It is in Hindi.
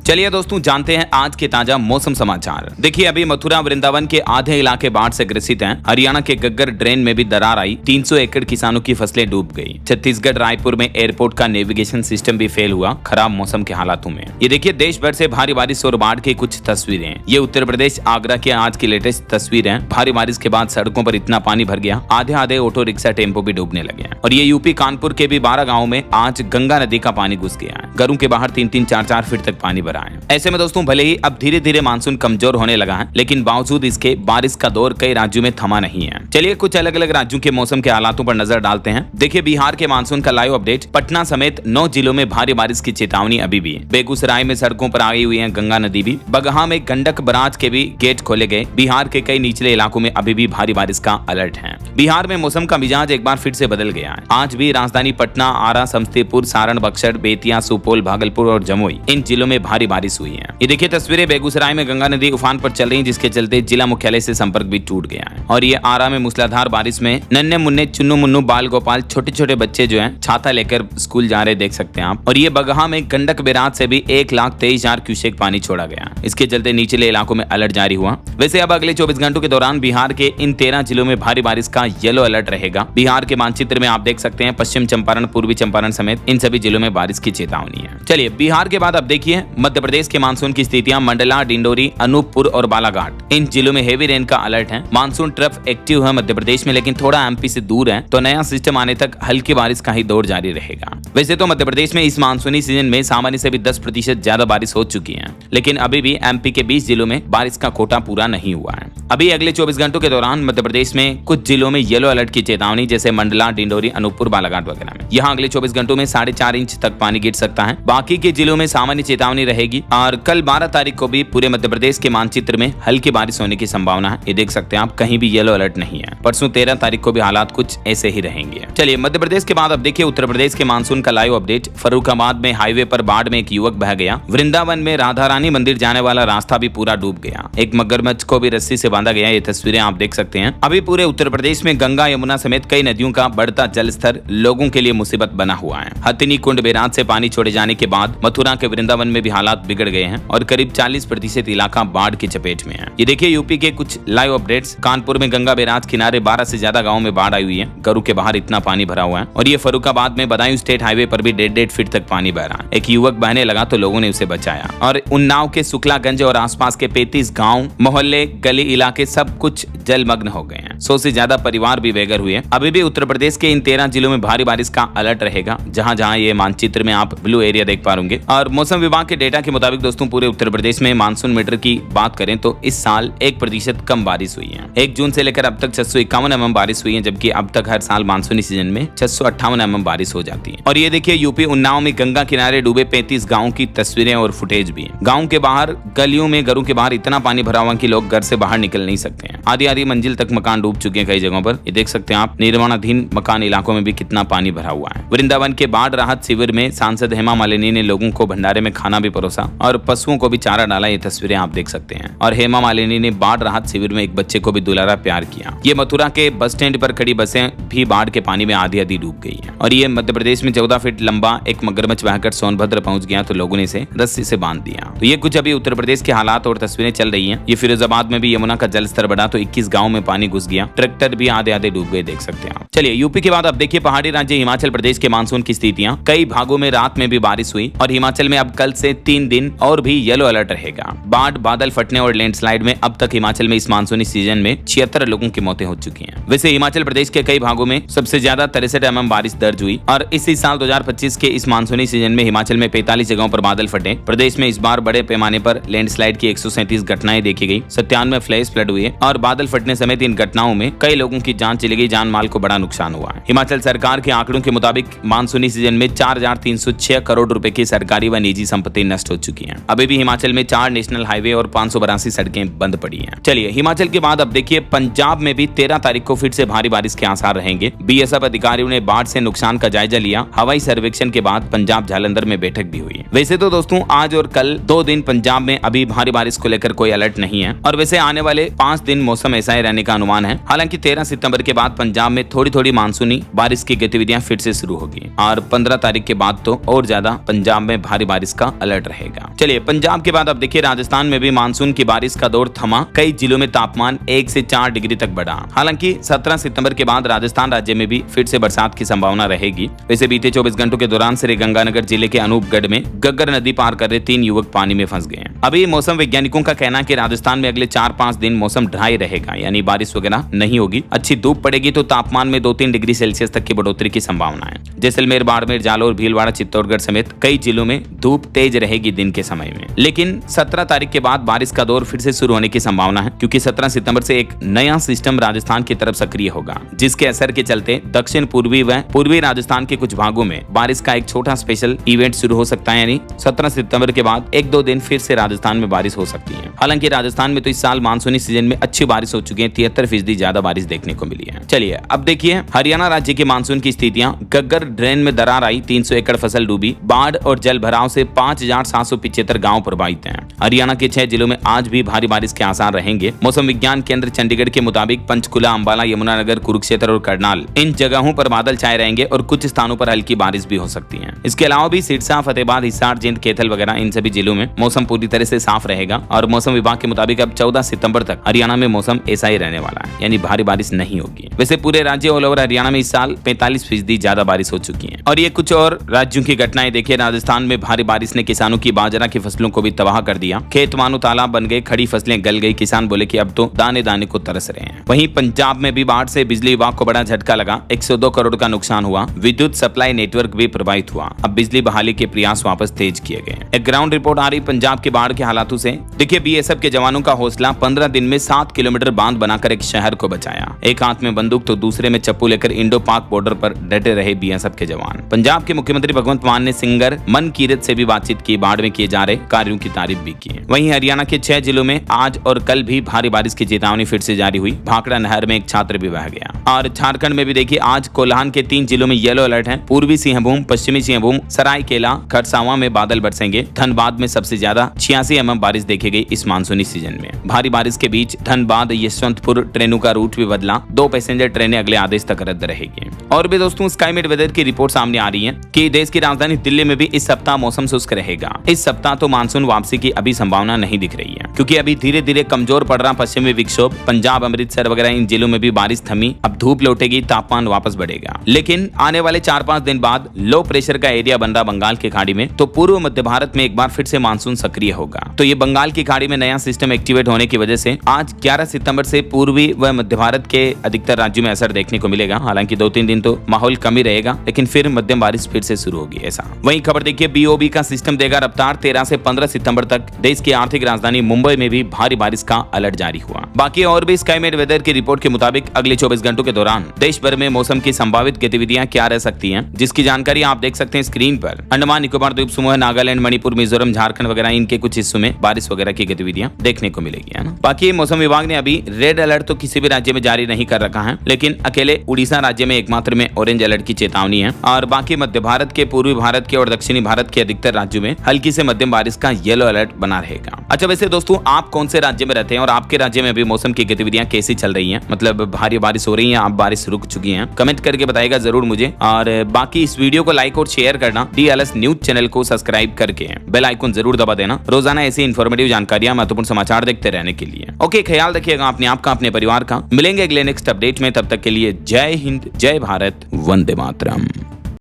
चलिए दोस्तों जानते हैं आज के ताजा मौसम समाचार। देखिए अभी मथुरा वृंदावन के आधे इलाके बाढ़ से ग्रसित हैं। हरियाणा के गग्गर ड्रेन में भी दरार आई, 300 एकड़ किसानों की फसलें डूब गई। छत्तीसगढ़ रायपुर में एयरपोर्ट का नेविगेशन सिस्टम भी फेल हुआ खराब मौसम के हालातों में। ये देखिए देश भर से भारी बारिश और बाढ़ की कुछ तस्वीरें। ये उत्तर प्रदेश आगरा की आज की लेटेस्ट तस्वीर है। भारी बारिश के बाद सड़कों पर इतना पानी भर गया, आधे आधे ऑटो रिक्शा टेम्पो भी डूबने लगे। और ये यूपी कानपुर के भी 12 गाँव में आज गंगा नदी का पानी घुस गया है। घरों के बाहर 3-3, 4-4 फीट तक पानी भरा है। ऐसे में दोस्तों भले ही अब धीरे धीरे मानसून कमजोर होने लगा है, लेकिन बावजूद इसके बारिश का दौर कई राज्यों में थमा नहीं है। चलिए कुछ अलग अलग राज्यों के मौसम के हालातों पर नजर डालते हैं। देखिए बिहार के मानसून का लाइव अपडेट। पटना समेत 9 जिलों में भारी बारिश की चेतावनी अभी भी। बेगूसराय में सड़कों पर आई हुई है गंगा नदी भी। बगहा में गंडक बराज के भी गेट खोले गए। बिहार के कई निचले इलाकों में अभी भी भारी बारिश का अलर्ट है। बिहार में मौसम का मिजाज एक बार फिर से बदल गया है। आज भी राजधानी पटना, आरा, समस्तीपुर, सारण, बक्सर, बेतिया, सुपौल, भागलपुर और जमुई इन जिलों में भारी बारिश हुई है। ये देखिए तस्वीरें बेगूसराय में गंगा नदी उफान पर चल रही है, जिसके चलते जिला मुख्यालय से संपर्क भी टूट गया है। और ये आरा में मूसलाधार बारिश में नन्हे मुन्ने, चुन्नू मुन्नू, बाल गोपाल, छोटे छोटे बच्चे जो हैं छाता लेकर स्कूल जा रहे, देख सकते हैं आप। और ये बगहा में गंडक बैराज से भी 1,23,000 क्यूसेक पानी छोड़ा गया। इसके चलते निचले इलाकों में अलर्ट जारी हुआ। वैसे अब अगले 24 घंटों के दौरान बिहार के इन 13 जिलों में भारी बारिश का येलो अलर्ट रहेगा। बिहार के मानचित्र में आप देख सकते हैं पश्चिम चंपारण, पूर्वी चंपारण समेत इन सभी जिलों में बारिश की चेतावनी है। चलिए बिहार के बाद अब देखिए मध्य प्रदेश के मानसून की स्थितियां। मंडला, डिंडोरी, अनूपपुर और बालाघाट इन जिलों में हेवी रेन का अलर्ट है। मानसून ट्रफ एक्टिव है मध्य प्रदेश में, लेकिन थोड़ा एमपी से दूर है, तो नया सिस्टम आने तक हल्की बारिश का ही दौर जारी रहेगा। वैसे तो मध्य प्रदेश में इस मानसूनी सीजन में सामान्य से भी 10% ज्यादा बारिश हो चुकी है, लेकिन अभी भी एमपी के 20 जिलों में बारिश का कोटा पूरा नहीं हुआ है। अभी अगले 24 घंटों के दौरान मध्य प्रदेश में कुछ जिलों में येलो अलर्ट की चेतावनी, जैसे मंडला, डिंडोरी, अनूपपुर, बालाघाट वगैरह में। यहाँ अगले 24 घंटों में 4.5 इंच तक पानी गिर सकता है। बाकी के जिलों में सामान्य चेतावनी रहेगी। और कल 12 तारीख को भी पूरे मध्य प्रदेश के मानचित्र में हल्की बारिश होने की संभावना है। ये देख सकते हैं आप, कहीं भी येलो अलर्ट नहीं है। परसों 13 तारीख को भी हालात कुछ ऐसे ही रहेंगे। चलिए मध्य प्रदेश के बाद अब देखिए उत्तर प्रदेश के मानसून का लाइव अपडेट। फर्रुखाबाद में हाईवे पर बाढ़ में एक युवक बह गया। वृंदावन में राधा रानी मंदिर जाने वाला रास्ता भी पूरा डूब गया। एक मगरमच्छ को भी रस्सी से बांधा गया। ये तस्वीरें आप देख सकते हैं। अभी पूरे उत्तर प्रदेश में गंगा, यमुना समेत कई नदियों का बढ़ता जल स्तर लोगों के लिए मुसीबत बना हुआ है। हथिनी कुंड बैराज से पानी छोड़े जाने के बाद मथुरा के वृंदावन में भी हालात बिगड़ गए हैं और करीब 40% इलाका बाढ़ की चपेट में है। ये देखिए यूपी के कुछ लाइव अपडेट्स। कानपुर में गंगा बैराज किनारे 12 से ज्यादा गाँव में बाढ़ आई हुई है। घरों के बाहर इतना पानी भरा हुआ है। और ये फर्रुखाबाद में बदायूं स्टेट हाईवे पर भी 1.5 फीट तक पानी बह रहा है। एक युवक बहने लगा तो लोगों ने उसे बचाया। और उन्नाव के शुक्लागंज और आसपास के 35 गाँव, मोहल्ले, गली इलाके सब कुछ जलमग्न हो गए हैं। 100 से ज्यादा परिवार भी बेघर हुए। अभी भी उत्तर प्रदेश के इन 13 जिलों में भारी बारिश का अलर्ट रहेगा, जहां जहां ये मानचित्र में आप ब्लू एरिया देख पा होंगे। और मौसम विभाग के डेटा के मुताबिक दोस्तों पूरे उत्तर प्रदेश में मानसून मीटर की बात करें तो इस साल 1% कम बारिश हुई है। 1 जून से लेकर अब तक 651 mm बारिश हुई है, जबकि अब तक हर साल मानसूनी सीजन में 658 mm बारिश हो जाती है। और ये देखिए यूपी उन्नाव में गंगा किनारे डूबे 35 गाँव की तस्वीरें और फुटेज भी। गाँव के बाहर, गलियों में, घरों के बाहर इतना पानी भरा हुआ कि लोग घर से बाहर निकल नहीं सकते हैं। आधी मंजिल तक मकान डूब चुके हैं कई जगहों पर। ये देख सकते हैं आप, निर्माणाधीन मकान इलाकों में भी कितना पानी भरा हुआ है। वृंदावन के बाढ़ राहत शिविर में सांसद हेमा मालिनी ने लोगों को भंडारे में खाना भी परोसा और पशुओं को भी चारा डाला। ये तस्वीरें आप देख सकते हैं। और हेमा मालिनी ने बाढ़ राहत शिविर में एक बच्चे को भी दुलारा प्यार किया। ये मथुरा के बस स्टैंड पर खड़ी बसें भी बाढ़ के पानी में आधी डूब गई है। और ये मध्य प्रदेश में 14 फीट लंबा एक मगरमच्छ बहकर सोनभद्र पहुंच गया तो लोगों ने इसे रस्सी से बांध दिया। तो ये कुछ अभी उत्तर प्रदेश के हालात और तस्वीरें चल रही है। ये फिरोजाबाद में भी यमुना का जल स्तर बढ़ा तो 21 गाँव में पानी घुस गया। ट्रैक्टर भी आधे डूब गए, देख सकते हैं आप। चलिए यूपी के बाद अब देखिए पहाड़ी राज्य हिमाचल प्रदेश के मानसून की स्थितियां। कई भागों में रात में भी बारिश हुई और हिमाचल में अब कल से 3 दिन और भी येलो अलर्ट रहेगा। बाढ़, बादल फटने और लैंडस्लाइड में अब तक हिमाचल में इस मानसूनी सीजन में 76 लोगों की मौतें हो चुकी हैं। वैसे हिमाचल प्रदेश के कई भागों में सबसे ज्यादा 63 mm बारिश दर्ज हुई। और इसी साल 2025 के इस मानसूनी सीजन में हिमाचल में 45 जगहों पर बादल फटे। प्रदेश में इस बार बड़े पैमाने पर लैंडस्लाइड की 137 घटनाएं देखी गई। 97 फ्लैश फ्लड हुए और बादल फटने समेत इन घटनाओं में कई लोगों की जान चली गई, जान माल को बड़ा नुकसान हुआ है। हिमाचल सरकार के आंकड़ों के मुताबिक मानसूनी सीजन में 4,306 करोड़ रुपए की सरकारी व निजी संपत्ति नष्ट हो चुकी है। अभी भी हिमाचल में 4 नेशनल हाईवे और 582 सड़कें बंद पड़ी हैं। चलिए हिमाचल के बाद अब देखिए पंजाब में भी 13 तारीख को फिर से भारी बारिश के आसार रहेंगे। बीएसएफ अधिकारियों ने बाढ़ से नुकसान का जायजा लिया। हवाई सर्वेक्षण के बाद पंजाब जालंधर में बैठक भी हुई। वैसे तो दोस्तों आज और कल 2 दिन पंजाब में अभी भारी बारिश को लेकर कोई अलर्ट नहीं है और वैसे आने वाले 5 दिन मौसम ऐसा ही रहने का अनुमान है। हालांकि 13 सितंबर के बाद पंजाब में थोड़ी मानसूनी बारिश की गतिविधियां फिर से शुरू होगी और 15 तारीख के बाद तो और ज्यादा पंजाब में भारी बारिश का अलर्ट रहेगा। रहेगा। चलिए पंजाब के बाद अब देखिए राजस्थान में भी मानसून की बारिश का दौर थमा, कई जिलों में तापमान 1 से 4 डिग्री तक बढ़ा। हालांकि 17 सितंबर के बाद राजस्थान राज्य में भी फिर से बरसात की संभावना रहेगी। वैसे बीते 24 घंटों के दौरान श्रीगंगानगर जिले के अनूपगढ़ में गग्गर नदी पार कर रहे 3 युवक पानी में फंस गए। अभी मौसम वैज्ञानिकों का कहना है कि राजस्थान में अगले 4-5 दिन मौसम ड्राई रहेगा, यानी बारिश वगैरह नहीं होगी। अच्छी धूप पड़ेगी तो तापमान में 2-3 डिग्री सेल्सियस तक की बढ़ोतरी की संभावना है। जैसलमेर, बाड़मेर, जालौर, भीलवाड़ा, चित्तौड़गढ़ समेत कई जिलों में धूप तेज रहेगी दिन के समय में। लेकिन 17 तारीख के बाद बारिश का दौर फिर से शुरू होने की संभावना है, क्योंकि 17 सितंबर से एक नया सिस्टम राजस्थान की तरफ सक्रिय होगा, जिसके असर के चलते दक्षिण पूर्वी व पूर्वी राजस्थान के कुछ भागों में बारिश का एक छोटा स्पेशल इवेंट शुरू हो सकता है। यानी 17 सितंबर के बाद 1-2 दिन फिर से राजस्थान में बारिश हो सकती है। हालांकि राजस्थान में तो इस साल मानसूनी सीजन में अच्छी बारिश हो चुकी है, 73% ज्यादा बारिश देखने को मिली है। चलिए अब देखिए हरियाणा राज्य के मानसून की स्थितियां। गग्गर ड्रेन में दरार आई, 300 एकड़ फसल डूबी। बाढ़ और जल भराव से 5775 गाँव प्रभावित हैं। हरियाणा के 6 जिलों में आज भी भारी बारिश के आसार रहेंगे। मौसम विज्ञान केंद्र चंडीगढ़ के मुताबिक पंचकुला, अंबाला, यमुनानगर, कुरुक्षेत्र और करनाल इन जगहों पर बादल छाए रहेंगे और कुछ स्थानों पर हल्की बारिश भी हो सकती है। इसके अलावा भी सिरसा, फतेहाबाद, हिसार, जिंद, कैथल वगैरह इन सभी जिलों में मौसम पूरी तरह से साफ रहेगा। और मौसम विभाग के मुताबिक अब 14 सितंबर तक हरियाणा में मौसम ऐसा ही रहने वाला है, यानी भारी बारिश नहीं होगी। वैसे पूरे राज्य ऑल ओवर हरियाणा में इस साल 45% ज्यादा बारिश हो चुकी है। और ये कुछ और राज्यों की घटनाएं देखिए। राजस्थान में भारी बारिश ने किसानों की बाजरा की फसलों को भी तबाह कर दिया। खेत मानो तालाब बन गए, खड़ी फसलें गल गई। किसान बोले कि अब तो दाने दाने को तरस रहे हैं। वहीं पंजाब में भी बाढ़ से बिजली विभाग को बड़ा झटका लगा, 102 करोड़ का नुकसान हुआ। विद्युत सप्लाई नेटवर्क भी प्रभावित हुआ। अब बिजली बहाली के प्रयास वापस तेज किए गए। एक ग्राउंड रिपोर्ट आ रही पंजाब के बाढ़ के हालातों से। देखिए बीएसएफ के जवानों का हौसला, 15 दिन में 7 किलोमीटर बांध बनाकर एक शहर को बचाया। एक हाथ में बंदूक तो दूसरे में चप्पू लेकर इंडो पाक बॉर्डर पर डटे रहे बीएसएफ के जवान। पंजाब के मुख्यमंत्री भगवंत मान ने सिंगर मन कीरत से भी बातचीत की, बाढ़ में किए जा रहे कार्यों की तारीफ भी की। वहीं हरियाणा के 6 जिलों में आज और कल भी भारी बारिश की चेतावनी फिर से जारी हुई। भाखड़ा नहर में एक छात्र भी बह गया। और झारखंड में भी देखिए आज कोल्हान के 3 जिलों में येलो अलर्ट है। पूर्वी सिंहभूम, पश्चिमी सिंहभूम, सरायकेला, खरसावां में बादल बरसेंगे। धनबाद में सबसे ज्यादा 86 mm बारिश देखी गई इस मानसूनी सीजन में। भारी बारिश के बीच धनबाद यशवंतपुर ट्रेनों का रूट भी बदला। 2 पैसेंजर ट्रेनें अगले आदेश तक रद्द रहेगी। और भी दोस्तों स्काईमेट वेदर की रिपोर्ट सामने आ रही है कि देश की राजधानी दिल्ली में भी इस सप्ताह मौसम शुष्क रहेगा। इस सप्ताह तो मानसून वापसी की अभी संभावना नहीं दिख रही है, क्योंकि अभी धीरे धीरे कमजोर पड़ रहा पश्चिमी विक्षोभ। पंजाब, अमृतसर वगैरह इन जिलों में भी बारिश थमी। अब धूप लौटेगी, तापमान वापस बढ़ेगा। लेकिन आने वाले 4-5 दिन बाद लो प्रेशर का एरिया बन रहा बंगाल की खाड़ी में, तो पूर्व मध्य भारत में एक बार फिर से मानसून सक्रिय होगा। तो ये बंगाल की खाड़ी में नया सिस्टम एक्टिवेट होने की वजह से आज 11 सितंबर से पूर्वी व मध्य भारत के अधिकतर राज्यों में असर देखने को मिलेगा। हालांकि 2-3 दिन तो माहौल कम ही रहेगा, लेकिन फिर मध्यम बारिश फिर से शुरू होगी ऐसा। वहीं खबर देखिए बीओबी का सिस्टम देगा रफ्तार। 13 से 15 सितंबर तक देश की आर्थिक राजधानी मुंबई में भी भारी बारिश का अलर्ट जारी हुआ। बाकी और भी स्काईमेट वेदर की रिपोर्ट के मुताबिक अगले 24 घंटों के दौरान देश भर में मौसम की संभावित गतिविधियां क्या रह सकती हैं, जिसकी जानकारी आप देख सकते हैं स्क्रीन पर। अंडमान निकोबार द्वीप समूह, नागालैंड, मणिपुर, मिजोरम, झारखंड वगैरह इनके कुछ हिस्सों में बारिश वगैरह की गतिविधियां देखने को मिलेगी, है ना। बाकी मौसम विभाग ने अभी रेड अलर्ट तो किसी भी राज्य में जारी नहीं कर रखा है, लेकिन अकेले उड़ीसा राज्य में एकमात्र में ऑरेंज अलर्ट की चेतावनी है। और बाकी मध्य भारत के, पूर्वी भारत के और दक्षिणी भारत के अधिकतर राज्यों में हल्की से मध्यम बारिश का येलो अलर्ट बना रहेगा। अच्छा वैसे दोस्तों आप कौन से राज्य में रहते हैं और आपके राज्य में भी मौसम की गतिविधियां कैसी चल रही हैं, मतलब भारी बारिश हो रही है, आप बारिश रुक चुकी है, कमेंट करके बताइएगा जरूर मुझे। और बाकी इस वीडियो को लाइक और शेयर करना, डीएलएस न्यूज चैनल को सब्सक्राइब करके बेल आइकन जरूर दबा देना, रोजाना ऐसी इंफॉर्मेटिव जानकारियां, महत्वपूर्ण समाचार देखते रहने के लिए। ओके, ख्याल रखिएगा अपने आप का, अपने परिवार का। मिलेंगे अगले नेक्स्ट अपडेट में, तब तक के लिए जय हिंद, जय भारत, वंदे मातरम।